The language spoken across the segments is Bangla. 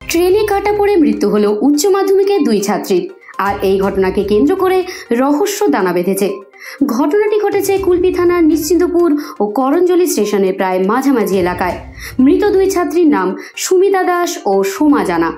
ট্রেনে কাটা পড়ে মৃত্যু হলো উচ্চ মাধ্যমিকের দুই ছাত্রীর। আর এই ঘটনাকে কেন্দ্র করে রহস্য দানা বেঁধেছে। ঘটনাটি ঘটেছে কুলপি থানার নিশ্চিন্তপুর ও করঞ্জলি স্টেশনের প্রায় মাঝামাঝি এলাকায়। মৃত দুই ছাত্রীর নাম সুমিতা দাস ও সোমা জানা।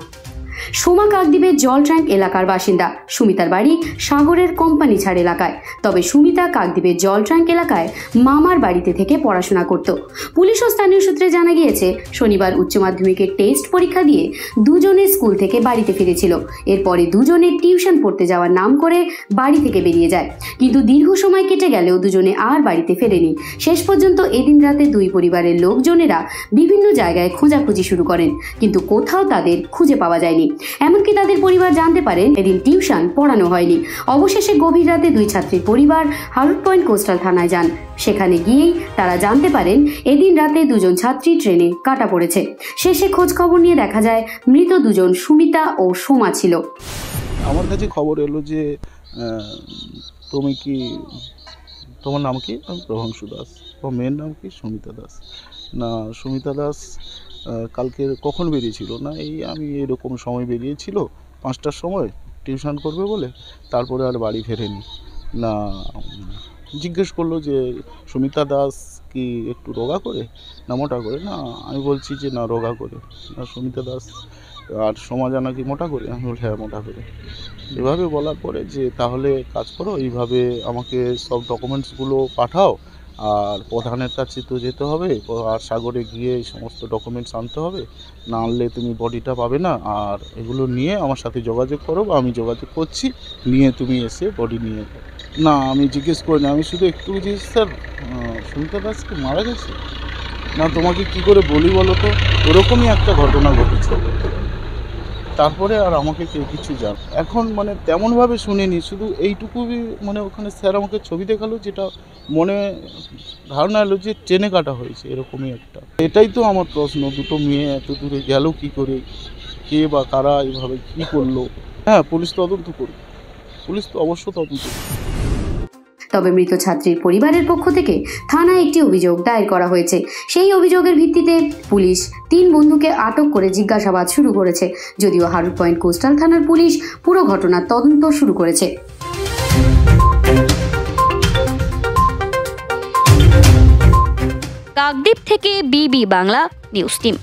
সোমা কাকদ্বীপের জল ট্যাঙ্ক এলাকার বাসিন্দা। সুমিতার বাড়ি সাগরের কোম্পানি ছাড় এলাকায়। তবে সুমিতা কাকদ্বীপের জল ট্যাঙ্ক এলাকায় মামার বাড়িতে থেকে পড়াশোনা করত। পুলিশ ও স্থানীয় সূত্রে জানা গিয়েছে, শনিবার উচ্চ মাধ্যমিকের টেস্ট পরীক্ষা দিয়ে দুজনে স্কুল থেকে বাড়িতে ফিরেছিল। এরপরে দুজনে টিউশন পড়তে যাওয়ার নাম করে বাড়ি থেকে বেরিয়ে যায়। কিন্তু দীর্ঘ সময় কেটে গেলেও দুজনে আর বাড়িতে ফেরেনি। শেষ পর্যন্ত এদিন রাতে দুই পরিবারের লোকজনেরা বিভিন্ন জায়গায় খোঁজাখুঁজি শুরু করেন, কিন্তু কোথাও তাদের খুঁজে পাওয়া যায়নি। এমনকি তাদের পরিবার জানতে পারেন এদিন টিউশন পড়ানো হয়নি। অবশেষে গভীর রাতে দুই ছাত্রীর পরিবার হারুট পয়েন্ট কোস্টাল থানায় যান। সেখানে গিয়েই তারা জানতে পারেন এদিন রাতে দুজন ছাত্রী ট্রেনে কাটা পড়েছে। শেষে খোঁজ খবর নিয়ে দেখা যায় মৃত দুজন সুমিতা ও সোমা ছিল। আমার কাছে খবর এলো যে তোমার নাম কি? প্রভাংশু দাস। তোমার মেয়ের নাম কি? সুমিতা দাস। না, সুমিতা দাস কালকে কখন বেরিয়েছিল? না, আমি এরকম সময় বেরিয়েছিল 5টার সময় টিউশন করবে বলে, তারপরে আর বাড়ি ফেরেনি। না, জিজ্ঞেস করলো যে সুমিতা দাস কি একটু রোগা করে না মোটা করে? না, আমি বলছি যে না, রোগা করে। না, সুমিতা দাস আর সোমা জানা কি মোটা করে? আমি বলি হ্যাঁ, মোটা করে। এভাবে বলার পরে যে তাহলে কাজ করো, এইভাবে আমাকে সব ডকুমেন্টসগুলো পাঠাও, আর প্রধানের কাছে তো যেতে হবে, আর সাগরে গিয়ে সমস্ত ডকুমেন্টস আনতে হবে, না আনলে তুমি বডিটা পাবে না। আর এগুলো নিয়ে আমার সাথে যোগাযোগ করো, বা আমি যোগাযোগ করছি, নিয়ে তুমি এসে বডি নিয়ে যাও। না, আমি জিজ্ঞেস করিনি, আমি শুধু একটু বুঝেছি স্যার সুমিতা দাস কি মারা গেছে। না, তোমাকে কি করে বলি বলো তো, ওরকমই একটা ঘটনা ঘটেছে। তারপরে আর আমাকে কেউ কিছু এখন তেমনভাবে শুনিনি, শুধু এইটুকুই ওখানে স্যার আমাকে ছবি দেখালো, যেটা মনে ধারণা এলো যে ট্রেনে কাটা হয়েছে, এরকমই একটা। এটাই তো আমার প্রশ্ন, দুটো মেয়ে এত দূরে গেল কি করে, কে বা কারা এভাবে কি করলো? হ্যাঁ, পুলিশ তদন্ত করবে, পুলিশ তো অবশ্য তদন্ত করবে। তবে মৃত ছাত্রীর পরিবারের পক্ষ থেকে থানায় একটি অভিযোগ দায়ের করা হয়েছে। সেই অভিযোগের ভিত্তিতে পুলিশ 3 বন্ধুকে আটক করে জিজ্ঞাসাবাদ শুরু করেছে। যদিও হারুট পয়েন্ট কোস্টাল থানার পুলিশ পুরো ঘটনার তদন্ত শুরু করেছে। কাকদ্বীপ থেকে বিবি বাংলা নিউজ টিম।